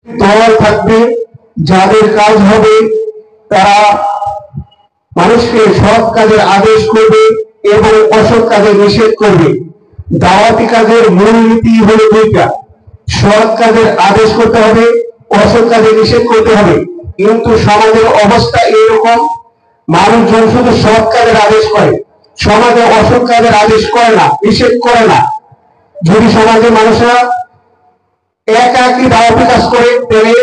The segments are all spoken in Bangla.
দল থাকবে যাদের কাজ হবে তারা মানুষকে সৎ কাজের আদেশ করবে এবং অসৎ কাজে নিষেধ করবে। দাওয়াতি কাজের মূল নীতি হলো দুইটা, সৎ কাজের আদেশ করতে হবে, অসৎ কাজে নিষেধ করতে হবে। কিন্তু সমাজের অবস্থা এরকম, মানুষজন শুধু সৎ কাজের আদেশ করে, সমাজে অসৎ কাজের আদেশ করে না, নিষেধ করে না। যদি সমাজে মানুষরা একাকী দাওয়াতি কাজ করে তাহলে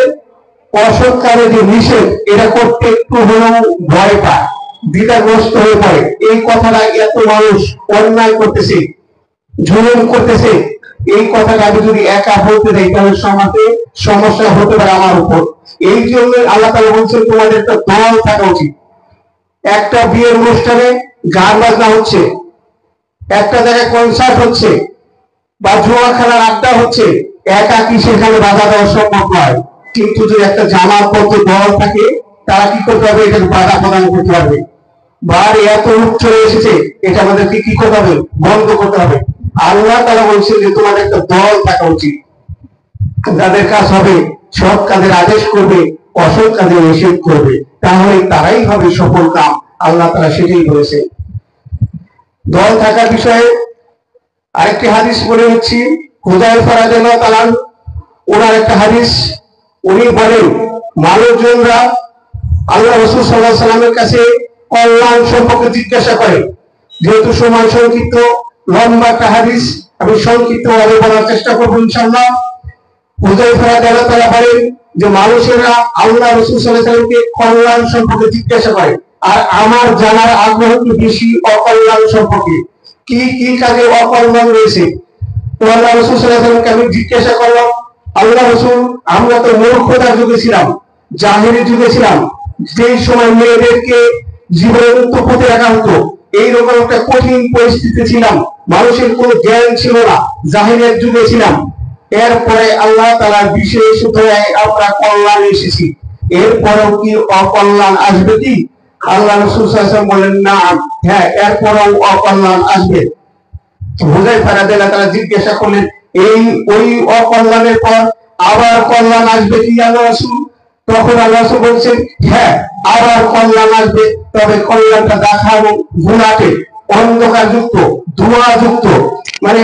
অসৎ কাজে যে নিষেধ এটা করতে একটু হলেও ভয় পায়, দ্বিধাগ্রস্ত হয়ে পড়ে। এই কথাটা এত মানুষ অন্যায় করতেছে, জুলুম করতেছে, এই কথাটা আমি যদি একা বলতে যাই তাহলে সমাজে সমস্যা হতে পারে আমার উপর। এই জন্য আল্লাহ তাআলা বলছেন তোমাদের একটা দল থাকা উচিত। একটা বিয়ের অনুষ্ঠানে গান বাজনা হচ্ছে, একটা জায়গায় কনসার্ট হচ্ছে বা জুয়া খেলার আড্ডা হচ্ছে, একাকী সেখানে বাধা দেওয়া সম্ভব নয়। কিন্তু যদি একটা জামাতবদ্ধ দল থাকে তারা কি করতে হবে, এটাকে বাধা প্রদান করতে হবে। বাড়ি এত রূপ চলে এসেছে, এটা আমাদেরকে কি করতে হবে, বন্ধ করতে হবে। আল্লাহ তাআলা বলছেন যে তোমাদের একটা দল থাকা উচিত, যাদের কাজ হবে সৎ কাজের আদেশ করবে, অসৎ কাজের নিষেধ করবে, তাহলে তারাই হবে সফল কাম। আল্লাহ তাআলা সেটাই বলেছেন। দল থাকার বিষয়ে আরেকটি হাদিস বলে হচ্ছি, হুযায়ফা রাদিয়াল্লাহু তাআলা ওনার একটা হাদিস, উনি বলেন মানুষজনরা আল্লাহ রাসূল সাল্লাল্লাহু আলাইহি ওয়াসাল্লামের কাছে কল্যাণ সম্পর্কে জিজ্ঞাসা করে। যেহেতু সময় সংক্ষিপ্ত, লম্বা একটা হাদিস, আমি সংক্ষিপ্তভাবে বলার চেষ্টা করবো ইনশাআল্লাহ। হুযায়ফা রাদিয়াল্লাহু তাআলা বলেন যে মানুষেরা আল্লাহ রাসূল সাল্লাল্লাহু আলাইহি ওয়াসাল্লামকে কল্যাণ সম্পর্কে জিজ্ঞাসা করে, আর আমার জানার আগ্রহ একটু বেশি অকল্যাণ সম্পর্কে। কি কি কাজে অকল্যাণ রয়েছে তো আল্লাহ রাসূল সাল্লাল্লাহু আলাইহি ওয়াসাল্লামকে আমি জিজ্ঞাসা করলাম, আল্লাহ রাসূল আমরা তো মূর্খতার যুগে ছিলাম, জাহেলি যুগে ছিলাম, যেই সময় মেয়েদেরকে জীবন্ত পথে রাখা হতো, এইরকম একটা কঠিন পরিস্থিতি ছিলাম, মানুষের কোনো জ্ঞান ছিল না, জাহেলের যুগে ছিলাম। এরপরে আল্লাহ তাআলার বিশেষ দয়ায় আমরা কল্যাণ এসেছি, এরপরেও কি অকল্যাণ আসবে কি? আল্লাহ রাসূল সাল্লাল্লাহু আলাইহি ওয়াসাল্লাম বলেন না, হ্যাঁ এরপরেও অকল্যাণ আসবে। হুযায়ফা রাদিয়াল্লাহু তাআলা জিজ্ঞাসা করলেন, এই ওই অকল্যাণের পর আবার কল্যাণ আসবে কি আল্লাহ রাসূল? তখন আল্লাহ রাসূল বলছেন, হ্যাঁ আবার কল্যাণ আসবে, তবে কল্যাণটা দেখানো ঘোলাটে, অন্ধকারযুক্ত, ধোঁয়াযুক্ত। মানে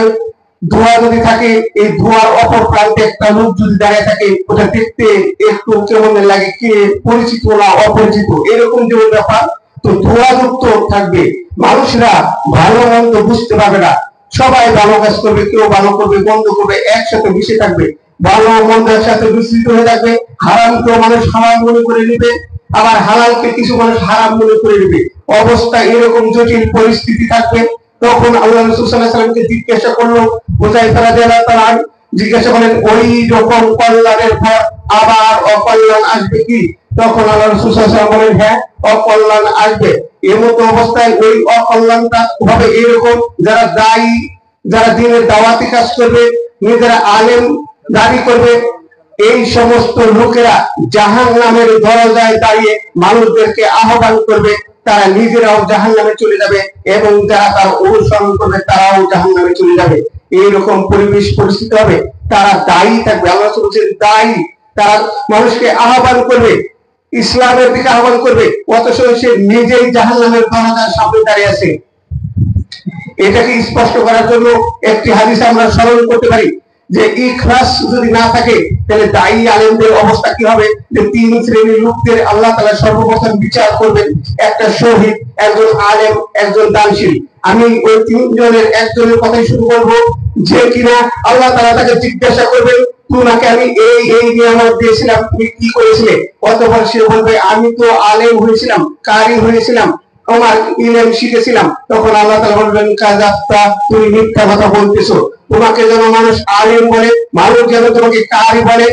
ধোঁয়া যদি থাকে, এই ধোঁয়ার অপর প্রান্তে একটা লোক যদি দাঁড়িয়ে থাকে, ওটা দেখতে একটু কেমন লাগে, কে পরিচিত না অপরিচিত, এরকম যেমন ব্যাপার। তো ধোঁয়াযুক্ত থাকবে, মানুষরা ভালো মন্দ বুঝতে পারবে না, সবাই ভালো কাজ করবে, কেউ ভালো করবে, মন্দ করবে, একসাথে মিশে থাকবে, ভালো মন্দ একসাথে মিশ্রিত হয়ে থাকবে। হারামকে মানুষ হারাম মনে করে নেবে, আবার হালালকে কিছু মানুষ হারাম মনে করে নেবে। অবস্থা এরকম জটিল পরিস্থিতি থাকবে। তখন আল্লাহ রাসূল সাল্লাল্লাহু আলাইহি ওয়াসাল্লামকে জিজ্ঞাসা করলো, হুযায়ফা রাদিয়াল্লাহু তাআলা জিজ্ঞাসা করেন, ওই যখন কল্যাণের পর আবার অকল্যাণ আসবে কি? তখন আল্লাহ রাসূল সাল্লাল্লাহু আলাইহি ওয়াসাল্লাম বলেন, হ্যাঁ অকল্যাণ আসবে। এমতো অবস্থায় ওই অকল্যাণটা হবে এরকম, যারা দায়ী, যারা দ্বীনের দাওয়াতি কাজ করবে, নিজেরা আলেম দাবি করবে, এই সমস্ত লোকেরা জাহান্নামের দরজায় দাঁড়িয়ে মানুষদেরকে আহ্বান করবে, তারা নিজেরাও জাহান্নামে চলে যাবে এবং যারা তার অনুসরণ করবে তারাও জাহান্নামে চলে যাবে। এইরকম পরিবেশ পরিস্থিতি হবে, তারা দায়ী থাকবে। আল্লাহ বলছেন দায়ী, তারা মানুষকে আহ্বান করবে, ইসলামের দিকে আহ্বান করবে, অথচ সে নিজেই জাহান্নামের দরজার সামনে দাঁড়িয়ে আছে। এটাকে স্পষ্ট করার জন্য একটি হাদিস আমরা স্মরণ করতে পারি যে ইখলাস যদি না থাকে তাহলে দায়ী আলেমদের অবস্থা কি হবে, যে তিন শ্রেণীর লোকদের আল্লাহ তাআলা সর্বপ্রথম বিচার করবেন, একটা শহীদ, একজন আলেম, একজন দানশীল। আমি ওই তিনজনের একজনের কথাই শুরু করব, যে কিনা আল্লাহ তাআলা তাকে জিজ্ঞাসা করবেন, তোমাকে আমি এই এই নিয়ামত দিয়েছিলাম, তুমি কি করেছিলে? অতঃপর সে বলবে, আমি তো আলেম হয়েছিলাম, কারি হয়েছিলাম, আমার ইলম শিখেছিলাম। তখন আল্লাহ তাআলা বলবেন, কাযাবতা, তুমি মিথ্যা কথা বলতেছো, তোমাকে যেন মানুষ আলেম বলে, মানুষ যেন তোমাকে কারি বলে,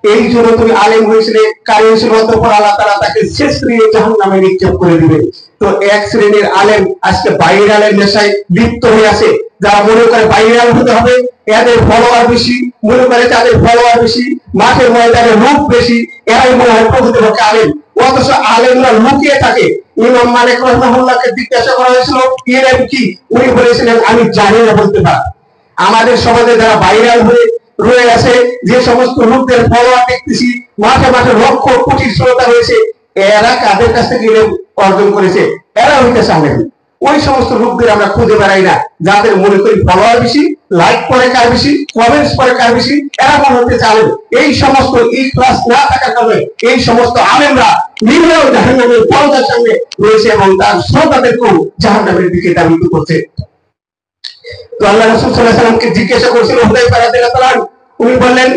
এই জন্য তুমি আলেম হয়েছিলে, কারি হয়েছিল। অতঃপর আল্লাহ তাআলা তাকে শেষ শ্রেণীর জাহান্নামে নিক্ষেপ করে দিবেন। তো এক শ্রেণীর আলেম আজকে ভাইরালের নেশায় লিপ্ত হয়ে আছে, যারা মনে করে ভাইরাল হতে হবে, এদের ফলোয়ার বেশি, মনে করে তাদের ফলোয়ার বেশি, মাঠের ময়দানে লোক বেশি, এরাই মনে হয় প্রকৃতপক্ষে আলেম। অথচ আলেমরা লুকিয়ে থাকে। ইমাম মালিক রাহিমাহুল্লাহকে জিজ্ঞাসা করা হয়েছিল ইলম কি, উনি বলেছিলেন আমি জানি না বলতে পারি। আমাদের সমাজে যারা ভাইরাল হয়ে রয়ে আছে, যে সমস্ত লোকদের ফলোয়ার দেখতেছি, মাঠে মাঠে লক্ষ কোটি শ্রোতা রয়েছে, এরা কাদের কাছ থেকে অর্জন করেছে? এরা হইতেছে আলেম। ওই সমস্ত লোকদের আমরা খুঁজে বেড়াই না, যাদের মনে করি ফলোয়ার বেশি, লাইক করে কার বেশি, কমেন্টস করে কার বেশি, এরা মনে হতে চালেন। এই সমস্ত ইখলাস না থাকার কারণে এই সমস্ত আলেমরা নিজেরাও জাহান্নামের দরজার সামনে রয়েছে এবং তার শ্রোতাদেরকেও জাহান্নামের দিকে দাবিত করছে। তো আল্লাহ রাসূল সাল্লাল্লাহু আলাইহি ওয়াসাল্লামকে জিজ্ঞাসা করেছিল হুযায়ফা রাদিয়াল্লাহু তাআলা, উনি বললেন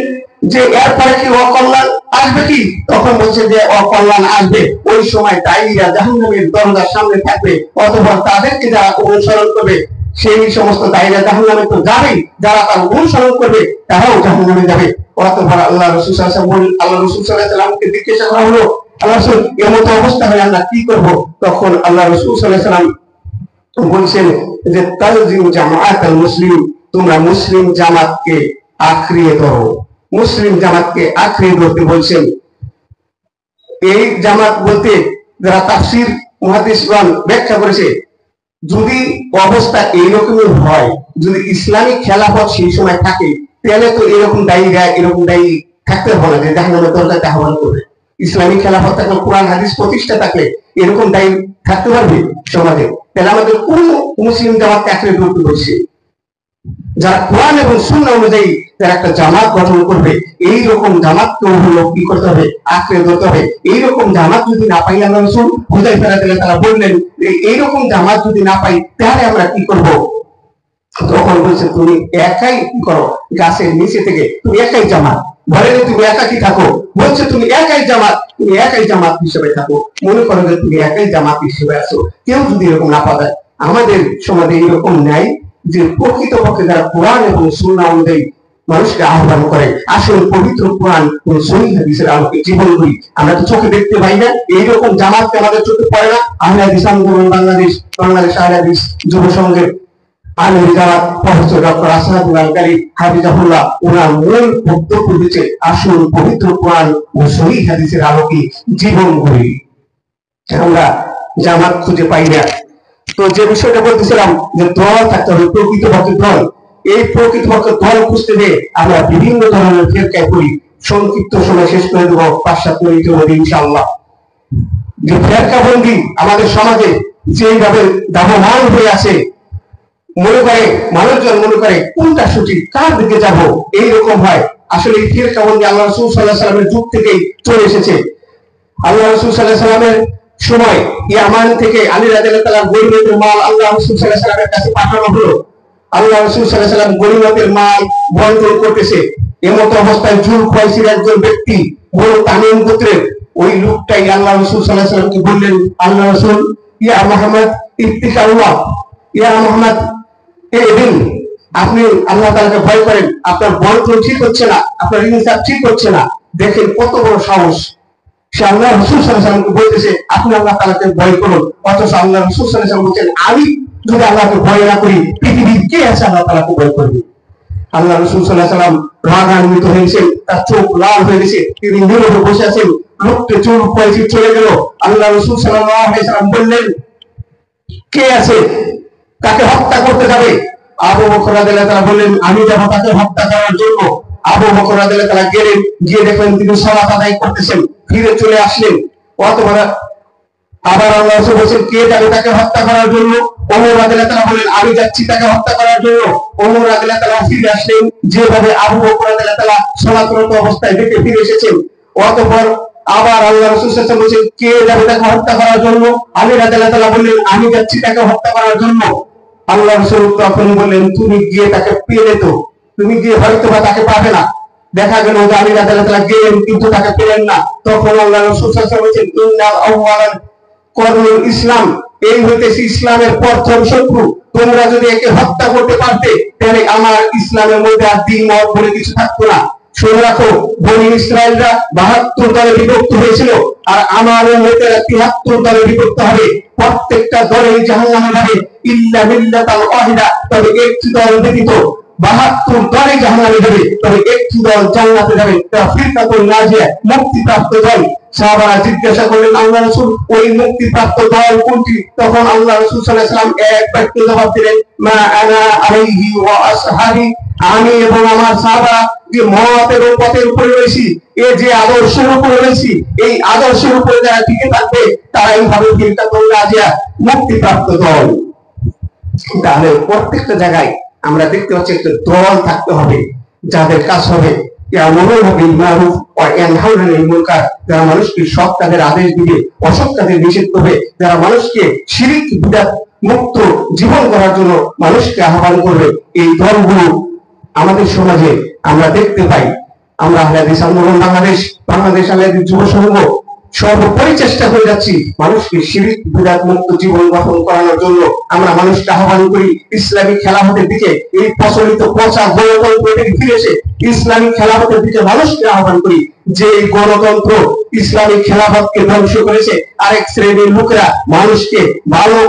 যে এরপরে কি অকল্যাণ আসবে কি? তখন বলছে যে অকল্যাণ আসবে। ওই সময় দায়ীরা জাহান্নামের দরজার সামনে থাকবে, অথবা তাদেরকে যারা অনুসরণ করবে সেই সমস্ত দায়ীরা জাহান্নামে তো যাবেই, যারা তার অনুসরণ করবে তারাও জাহান্নামে যাবে। অতঃপর আল্লাহ রাসূল সাল্লাল্লাহু আলাইহি ওয়াসাল্লামকে জিজ্ঞাসা করা হলো, আল্লাহ রাসূল এমন অবস্থা হলে আমরা কি করব? তখন আল্লাহ রাসূল সাল্লাল্লাহু আলাইহি ওয়াসাল্লাম বলছেন যে তালজিম জামাআতুল মুসলিম, তোমরা মুসলিম জামাতকে আঁকড়িয়ে ধরো। মুসলিম জামাতকে আঁকড়িয়ে ধরতে বলছেন। এই জামাত বলতে যারা তাফসীর মুহাদ্দিসগণ ব্যাখ্যা করেছে, যদি অবস্থা এইরকমই হয়, যদি ইসলামিক খেলাফত সেই সময় থাকে, তাহলে তো এরকম দায়ী থাকতে হবে না যে জাহান্নামের দরজাতে আহ্বান করবে। ইসলামিক খেলাফত থাকলে, কোরআন হাদিস প্রতিষ্ঠা থাকলে এরকম দায়ী থাকতে পারবে সমাজে? তাহলে আমাদের কোন মুসলিম জামাতকে আঁকড়ে ধরতে বলছে? যারা কোরআন এবং সুন্নাহ অনুযায়ী যারা একটা জামাত গঠন করবে, এইরকম জামাতকে হলো কি করতে হবে? আঁকড়ে ধরতে হবে। এইরকম জামাত যদি না পাই, আল্লাহ রাসূল হুযায়ফা রাদিয়াল্লাহু তাআলা বললেন এইরকম জামাত যদি না পাই তাহলে আমরা কি করব? তখন বলছে তুমি একাই কি করো, গাছের নিচে থেকে তুমি একাই জামাত, ঘরে তুমি একাকি থাকো, বলছে তুমি একাই জামাত, তুমি একাই জামাত হিসেবে থাকো। মনে করো যে তুমি একাই জামাত হিসেবে আছো। কেউ যদি এরকম না পায়, আমাদের সমাজে এরকম নাই যে প্রকৃতপক্ষে যারা কোরআন এবং সুন্নাহ অনুযায়ী মানুষকে আহ্বান করে, আসলে পবিত্র কোরআন ও সহিহ হাদিসের আলোকে জীবন গড়ি। আমরা তো চোখে দেখতে পাই না, এইরকম জামাতকে আমাদের চোখে পড়ে না। আহলে হাদিস আন্দোলন বাংলাদেশ আহলে হাদিস যুব সংঘের আমির জামাত প্রফেসর ডক্টর আসাদুল আলকারী হাফিজাহুল্লাহ, ওনার মূল বক্তব্য দিচ্ছে আসল পবিত্র কোরআন ও সহিহ হাদিসের আলোকে জীবন গড়ি। আমরা জামাত খুঁজে পাই না। তো যে বিষয়টা বলতেছিলাম যে দল থাকতে হবে, প্রকৃতপক্ষে দল। এই প্রকৃতপক্ষে দল খুঁজতে গিয়ে আমরা বিভিন্ন ধরনের ফেরকায় পড়ি। সংক্ষিপ্ত সময় শেষ করে দেবো 5-7 মিনিটের মধ্যে ইনশাআল্লাহ। যে ফেরকাবন্দি আমাদের সমাজে যেভাবে দাবমান হয়ে আছে, মানুষজন মনে করে কোনটা সঠিক, কার দিকে যাব, এইরকম হয়। আসলে এই ফিরকাবন্দি আল্লাহ রাসূল সাল্লাল্লাহু আলাইহি ওয়াসাল্লামের যুগ থেকেই চলে এসেছে। আল্লাহ রাসূল সাল্লাল্লাহু আলাইহি ওয়াসাল্লামের সময় ইয়ামান থেকে আলী রাদিয়াল্লাহু তাআলা গনিমতের মাল আল্লাহ রাসূল সাল্লাল্লাহু আলাইহি ওয়াসাল্লামের কাছে পাঠানো হলো। আল্লাহ রাসূল সাল্লাল্লাহু আলাইহি ওয়াসাল্লাম গনিমতের মাল বন্টন করতেছে। এমত অবস্থায় জুলখাইসির একজন ব্যক্তি, বড় তামিম গোত্রের, ওই লোকটাই আল্লাহ রাসূল সাল্লাল্লাহু আলাইহি ওয়াসাল্লামকে বললেন, আল্লাহ রাসূল, ইয়া মুহাম্মদ ইত্তিকাল্লাহ, ইয়া মুহাম্মদ এদিন আপনি আল্লাহ তাআলাকে ভয় করেন, আপনার বন্টন ঠিক হচ্ছে না, আপনার ইনসাফ ঠিক হচ্ছে না। দেখেন কত বড় সাহস, সে আল্লাহ রাসূল সাল্লাল্লাহু আলাইহি ওয়াসাল্লামকে বলতেছে আপনি আল্লাহ তাআলাকে ভয় করুন, অথচ আল্লাহ রাসূল সাল্লাল্লাহু আলাইহি ওয়াসাল্লাম বলছেন আমি যদি আল্লাহকে ভয় না করি, পৃথিবীর কে আছে আল্লাহ তাআলাকে ভয় করবে? আল্লাহ রাসূল সাল্লাল্লাহু আলাইহি ওয়াসাল্লাম রাগান্বিত হয়েছেন, তার চোখ লাল হয়ে গেছে, তিনি নীরবে বসে আছেন। লোকটা চোখ পয়সি চলে গেল। আল্লাহ রাসূল সাল্লাল্লাহু আলাইহি ওয়াসাল্লাম বললেন, কে আছে, তাকে হত্যা করতে যাবে? আবু বকর রাদিয়াল্লাহু তাআলা বললেন, আমি যাব তাকে হত্যা করার জন্য। আবু বকর রাদিয়াল্লাহু তাআলা গেলেন, গিয়ে দেখলেন তিনি সালাত আদায় করতেছেন, ফিরে চলে আসলেন। অতঃপর আবার আল্লাহ রাসূল বলেন, কে যাবে তাকে হত্যা করার জন্য? ওমর রাদিয়াল্লাহু তাআলা বলেন, আমি যাচ্ছি তাকে হত্যা করার জন্য। ওমর রাদিয়াল্লাহু তাআলা ফিরে আসলেন, যেভাবে আবু বকর রাদিয়াল্লাহু তাআলা সালাতরত অবস্থায় দেখে ফিরে এসেছেন। অতঃপর আবার আল্লাহ রাসূল সাল্লাল্লাহু আলাইহি ওয়াসাল্লাম বলেন, কে যাবে তাকে হত্যা করার জন্য? আলী রাদিয়াল্লাহু তাআলা বললেন, আমি যাচ্ছি তাকে হত্যা করার জন্য। আল্লাহ রাসূল তখন বললেন, তুমি গিয়ে তাকে পেলে তো, তুমি গিয়ে হয়তো বা তাকে পাবে না। দেখা গেল যে আলী রাদিয়াল্লাহু তাআলা গেলেন কিন্তু তাকে পেলেন না। তখন আল্লাহ রাসূল সাল্লাল্লাহু আলাইহি ওয়াসাল্লাম বলেন, ইন্নাল আউওয়ালান করুল ইসলাম, এই হইতেছে ইসলামের প্রথম শত্রু। তোমরা যদি একে হত্যা করতে পারতে তাহলে আমার ইসলামের মধ্যে আর দ্বিন মত বলে কিছু থাকতো না। শুনে রাখো, বনি ইসরায়েলরা 72 দলে বিভক্ত হয়েছিল, আর আমার উম্মতেরা 73 দলে বিভক্ত হবে। প্রত্যেকটা দলে জাহান্নামে যাবে ইল্লা মিল্লাতাল ওয়াহিদা, তবে একটি দল ব্যতীত। 72 দলে জাহান্নামে যাবে, তবে একটি দল জান্নাতে যাবে, তারা ফিরকাতুন নাজিয়া, মুক্তিপ্রাপ্ত দল। সাহাবারা জিজ্ঞাসা করলেন আল্লাহ রাসূল, ওই মুক্তিপ্রাপ্ত দল কোনটি? তখন আল্লাহ রাসূল সাল্লাল্লাহু আলাইহি ওয়াসাল্লাম এক বাক্যে জবাব দিলেন, মা আনা আলাইহি ওয়া আসহাবি, আমি এবং আমার সাহাবারা যে মতের ও পথের উপরে রয়েছি, এই যে আদর্শের উপরে রয়েছি, এই আদর্শের উপরে যারা টিকে থাকবে তারাই হবে ফিরকাতুন নাজিয়া, মুক্তিপ্রাপ্ত দল। তাহলে প্রত্যেকটা জায়গায় আমরা দেখতে পাচ্ছি একটা দল থাকতে হবে, যাদের কাজ হবে ইয়ামুরুনা বিল মারুফ ওয়া ইয়ানহাউনা আনিল মুনকার, যারা মানুষকে সৎ কাজের আদেশ দিবে, অসৎ কাজের নিষেধ করবে, যারা মানুষকে শিরক বিদআত মুক্ত জীবন করার জন্য মানুষকে আহ্বান করবে। এই দলগুলো আমাদের সমাজে আমরা দেখতে পাই। আমরা আহলে হাদিস আন্দোলন বাংলাদেশ আহলে হাদিস যুব সংঘ সর্বোপরি চেষ্টা করে যাচ্ছি মানুষকে শিরক বিদআত মুক্ত জীবন গঠন করানোর জন্য। আমরা মানুষকে আহ্বান করি ইসলামী খেলাফতের দিকে, এই প্রচলিত পচা গণতন্ত্র থেকে ফিরে এসে ইসলামী খেলাফতের দিকে মানুষকে আহ্বান করি। যে গণতন্ত্র ইসলামী খেলাফতকে ধ্বংস করেছে, আরেক শ্রেণীর লোকেরা মানুষকে ভালো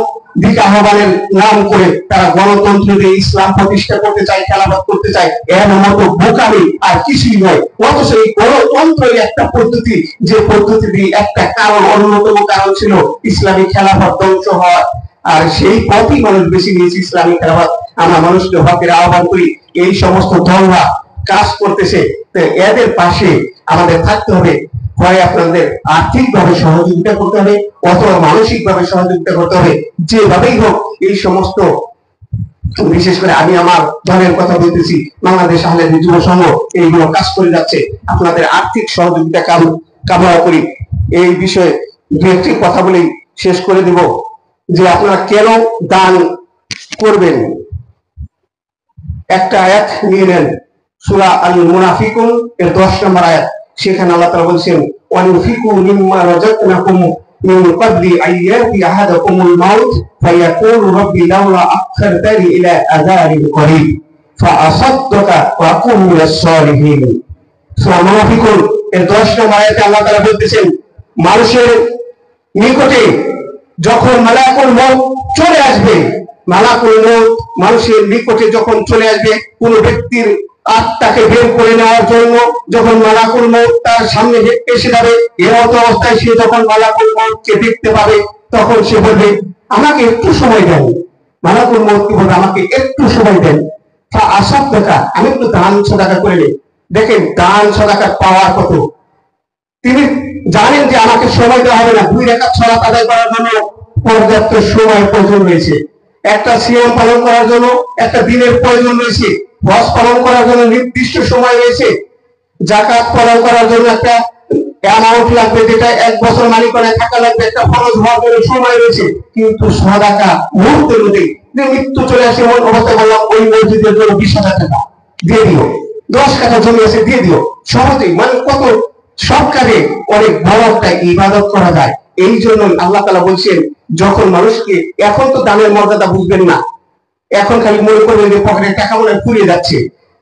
দিকে আহ্বানের নাম করে তারা গণতন্ত্র দিয়ে ইসলাম প্রতিষ্ঠা করতে চায়, খেলাফত করতে চায়। এর মতো বোকামি আর কিছুই নয়। অথচ এই গণতন্ত্রের একটা পদ্ধতি, যে পদ্ধতি দিয়ে একটা কারণ, অন্যতম কারণ ছিল ইসলামী খেলাফত ধ্বংস হওয়া, আর সেই পথই মানুষ বেশি নিয়েছে ইসলামী খেলাফত। আমরা মানুষকে হকের আহ্বান করি। এই সমস্ত দলরা কাজ করতেছে, তো এদের পাশে আমাদের থাকতে হবে। হয় আপনাদের আর্থিকভাবে সহযোগিতা করতে হবে, অথবা মানসিকভাবে সহযোগিতা করতে হবে। যেভাবেই হোক এই সমস্ত, বিশেষ করে আমি আমার দলের কথা বলতেছি, বাংলাদেশ আহলে হাদিস যুব সংঘ এইগুলো কাজ করে যাচ্ছে। আপনাদের আর্থিক সহযোগিতা কামনা করি। এই বিষয়ে দু একটি কথা বলেই শেষ করে দিব যে আপনারা কেন দান করবেন। একটা আয়াত নিয়ে নেন, সূরা আল মুনাফিকুন এর 10 নম্বর আয়াত। সেখানে আল্লাহ তাআলা বলেছেন, ওয়ানফিকু মিম্মা রাযাকনাকুম মিন ক্বাবলি আইয়াতি আহাদাকুমুল মাউত ফায়াকুলু রাব্বি লাউলা আখখারতানি ইলা আযাবিন করিব ফাআসাদদাকা ওয়া আকুন মিনাস সালিহিন। সূরা মুনাফিকুন এর 10 নম্বর আয়াতে আল্লাহ তাআলা বলতেছেন, মানুষের নিকটে যখন মালাকুল মউত চলে আসবে, মালাকুল মউত মানুষের নিকটে যখন চলে আসবে, কোন ব্যক্তির আত্মাকে বের করে নেওয়ার জন্য যখন মালাকুল মউত তার সামনে এসে যাবে, এর মতো অবস্থায় সে যখন মালাকুল মউতকে দেখতে পাবে, তখন সে বলবে আমাকে একটু সময় দেন। মালাকুল মউত কি বলবে, আমাকে একটু সময় দেন, ফাআসাদদাকা, আমি একটু দান সদকা করে নিই। দেখেন দান সদকার পাওয়ার কত। তিনি জানেন যে আমাকে সময় দেওয়া হবে না, 2 রাকাত সালাত আদায় করার জন্য পর্যাপ্ত সময় প্রয়োজন রয়েছে, একটা সিয়াম পালন করার জন্য একটা দিনের প্রয়োজন রয়েছে, হজ পালন করার জন্য নির্দিষ্ট সময় রয়েছে, যাকাত পালন করার জন্য একটা অ্যামাউন্ট লাগবে, যেটা 1 বছর মালিকানায় থাকা লাগবে, একটা ফরজ হওয়ার জন্য সময় রয়েছে। কিন্তু সাদাকা মুহূর্তের মধ্যে, যে মৃত্যু চলে আসে এমন অবস্থা, বললাম ওই মসজিদের জন্য 20,000 টাকা দিয়ে দিও, 10 কাঠা জমি আছে দিয়ে দিও, সহজেই। মানে কত সব কাজে অনেক বড় একটা ইবাদত করা যায়। এই জন্য আল্লাহ তাআলা বলছেন, যখন মানুষকে, এখন তো দানের মর্যাদা বুঝবেন না, এখন খালি মনে করবেন যে পকেটে টাকা মনে ফুরিয়ে যাচ্ছে।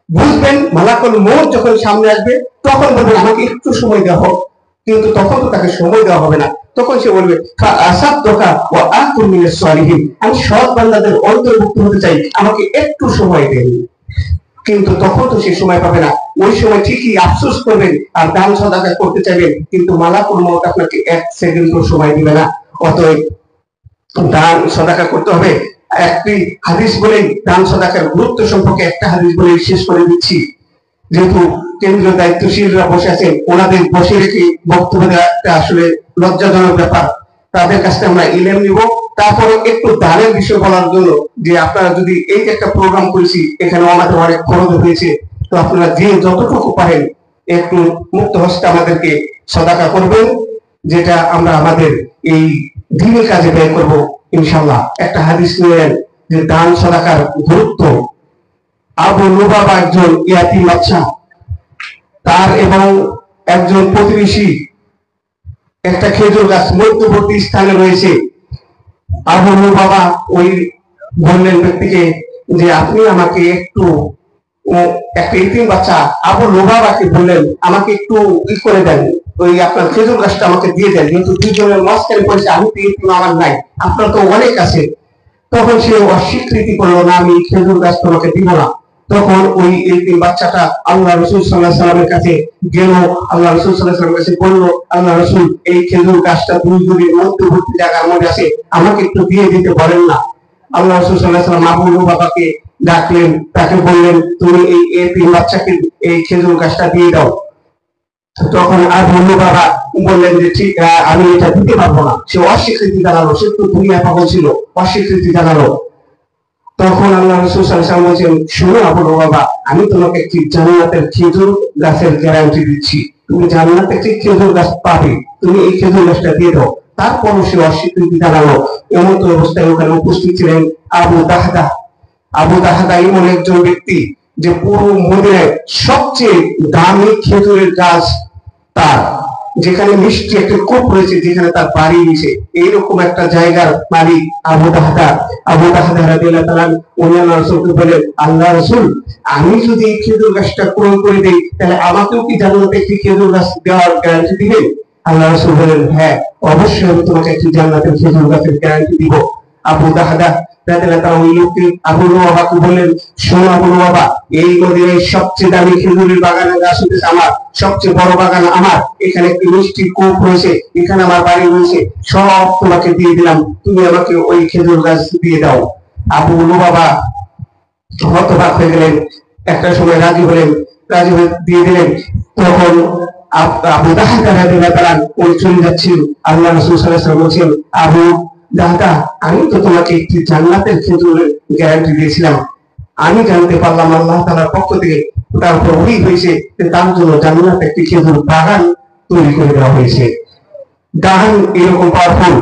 বুঝবেন মালাকুল মউত যখন সামনে আসবে, তখন বলবেন আমাকে একটু সময় দেওয়া হোক। কিন্তু তখন তো তাকে সময় দেওয়া হবে না, তখন সে বলবে ফাআসাদদাকা ওয়া আকুন মিনাস সালিহিন, আমি সৎ বান্দাদের অন্তর্ভুক্ত হতে চাই, আমাকে একটু সময় দেন। কিন্তু তখন তো সে সময় পাবে না। ওই সময় ঠিকই আফসোস করবেন আর দান সদকা করতে চাইবেন, কিন্তু মালাকুল মউত আপনাকে 1 সেকেন্ডও সময় দিবে না। অতএব দান সদকা করতে হবে। একটি হাদিস বলেই দান সদকার গুরুত্ব সম্পর্কে একটা হাদিস বলে শেষ করে দিচ্ছি। যেহেতু কেন্দ্রীয় দায়িত্বশীলরা বসে আছেন, ওনাদের বসে রেখে বক্তব্য দেওয়াটা আসলে লজ্জাজনক ব্যাপার। তাদের কাছ থেকে আমরা ইলম নিব, তারপরে একটু দানের বিষয় বলার জন্য, যে আপনারা যদি এই যে একটা প্রোগ্রাম করেছি, এখানে আমাদের অনেক খরচ হয়েছে, তো আপনারা যে যতটুকু পারেন একটু মুক্ত হস্তে আমাদেরকে সদকা করবেন, যেটা আমরা আমাদের এই দিনের কাজে ব্যয় করব ইনশাআল্লাহ। একটা হাদিস নিলেন যে দান সদকার গুরুত্ব। আবু লুবাবা একজন ইয়াতীম বাচ্চা, তার এবং একজন প্রতিবেশী একটা খেজুর গাছ মধ্যবর্তী স্থানে রয়েছে। আবু লুবাবা ওই বললেন ব্যক্তিকে যে আপনি আমাকে একটু, একটা ইতিম বাচ্চা আবু লুবাবাকে বললেন আমাকে একটু করে দেন, ওই আপনার খেজুর গাছটা আমাকে দিয়ে দেন, কিন্তু দুইজনের মাঝখানে পড়েছে, আমি তো ইতিম, আমার নাই, আপনার তো অনেক আছে। তখন সে অস্বীকৃতি করলো, না আমি খেজুর গাছ তোমাকে দিব না। তখন ওই এতিম বাচ্চাটা আল্লাহ রাসূল সাল্লাল্লাহু আলাইহি সাল্লামের কাছে গেল। আল্লাহ রাসূল সাল্লাল্লাহু আলাইহি সাল্লামের কাছে বলল, আল্লাহ রাসূল, এই খেজুর গাছটা দুই নদীর মধ্যবর্তী জায়গার মধ্যে আছে, আমাকে একটু দিয়ে দিতে পারেন না? আল্লাহ রাসূল সাল্লাল্লাহু আলাইহি সাল্লাম আবু লুবাবাকে ডাকলেন, তাকে বললেন, তুমি এই এতিম বাচ্চাকে এই খেজুর গাছটা দিয়ে দাও। তখন আবু লুবাবা বললেন যে ঠিক, আমি এটা দিতে পারবো না। সে অস্বীকৃতি জানালো, সে তো দুনিয়া পাগল ছিল, অস্বীকৃতি জানালো। তখন আল্লাহ রাসূল সাল্লাল্লাহু আলাইহি ওয়াসাল্লাম বলেন, শোনো আবু লুবাবা, আমি তোমাকে একটি জান্নাতের খেজুর গাছের গ্যারান্টি দিচ্ছি, তুমি জান্নাতে একটি খেজুর গাছ পাবে, তুমি এই খেজুর গাছটা দিয়ে দাও। তারপরও সে অস্বীকৃতি জানালো। এমন তো অবস্থায় ওখানে উপস্থিত ছিলেন আবু দাহদা। আবু দাহদা এমন একজন ব্যক্তি যে পুরো মদিনায় সবচেয়ে দামি খেজুরের গাছ তার, যেখানে মিষ্টি একটা কূপ রয়েছে, যেখানে তার বাড়ি রয়েছে, এইরকম একটা জায়গার মালিক আবু দাহদা। আবু দাহদা রাদিয়াল্লাহু তাআলা অন্যান্য রাসূলকে বলেন, আল্লাহ রাসূল, আমি যদি এই খেজুর গাছটা ক্রয় করে দেই, তাহলে আমাকেও কি জান্নাতে একটি খেজুর গাছ দেওয়ার গ্যারান্টি দিবেন? আল্লাহ রাসূল বলেন, হ্যাঁ, অবশ্যই আমি তোমাকে একটি জান্নাতের খেজুর গাছের গ্যারান্টি দিব। আবু দাহদা রাদিয়াল্লাহু তাআলা ওই লোককে আবু লুবাবাকে বললেন, শোনো আবু লুবাবা, এই মদিনার সবচেয়ে দামি খেজুরের বাগানের গাছ হচ্ছে আমার, সবচেয়ে বড় বাগান আমার, এখানে একটি মিষ্টি কূপ রয়েছে, এখানে আমার বাড়ি রয়েছে, সব তোমাকে দিয়ে দিলাম, তুমি আমাকে ওই খেজুর গাছ দিয়ে দাও। আবু লুবাবা হতবাক হয়ে গেলেন, একটা সময় রাজি হলেন, রাজি হয়ে দিয়ে দিলেন। তখন আবু দাহদা রাদিয়াল্লাহু তাআলা ওই চলে যাচ্ছেন। আল্লাহ রাসূল সাল্লাল্লাহু আলাইহি ওয়াসাল্লাম বলেছেন, আবু দাহদা, আমি তো তোমাকে একটি জান্নাতের খেজুরের গ্যারান্টি দিয়েছিলাম, আমি জানতে পারলাম আল্লাহ তাআলার পক্ষ থেকে তার উপর ওহী হয়েছে যে তার জন্য জান্নাতে একটি খেজুর বাগান তৈরি করে দেওয়া হয়েছে। গান এরকম পাওয়ারফুল।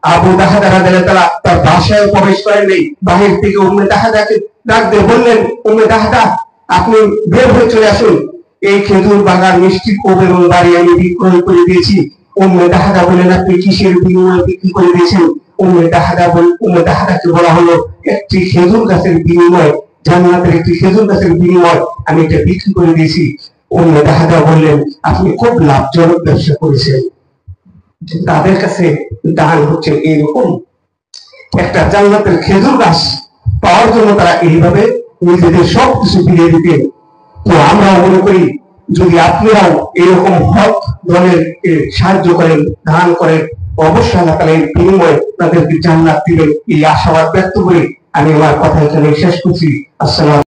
আবু দাহদা রাদিয়াল্লাহু তাআলা তার বাসায় প্রবেশ করেন নাই, বাহির থেকে উম্মে দাহদাকে ডাক দিয়ে বললেন, উম্মে দাহদা, আপনি বের হয়ে চলে আসুন, এই খেজুর বাগান, মিষ্টি কূপ এবং বাড়ি আমি বিক্রয় করে দিয়েছি। উম্মে দাহদা বললেন, আপনি কিসের বিনিময়ে বিক্রি করে দিয়েছেন? উম্মে দাহদাকে বলা হলো, একটি খেজুর গাছের বিনিময়ে, জান্নাতের একটি খেজুর গাছের বিনিময়ে আমি এটা বিক্রি করে দিয়েছি। উম্মে দাহদা বললেন, আপনি খুব লাভজনক ব্যবসা করেছেন। তাদের কাছে দান হচ্ছে এইরকম একটা জান্নাতের খেজুর গাছ পাওয়ার জন্য তারা এইভাবে নিজেদের সবকিছু ফিরিয়ে দিতেন। তো আমরা মনে করি, যদি আপনারাও এরকম হক ধরনের সাহায্য করেন, দান করেন, অবশ্যই আল্লাহ তাআলা এর বিনিময়ে তাদেরকে জান্নাত দিবেন, এই আশাবাদ ব্যক্ত করে আমি আমার কথা এখানে শেষ করছি। আসসালাম।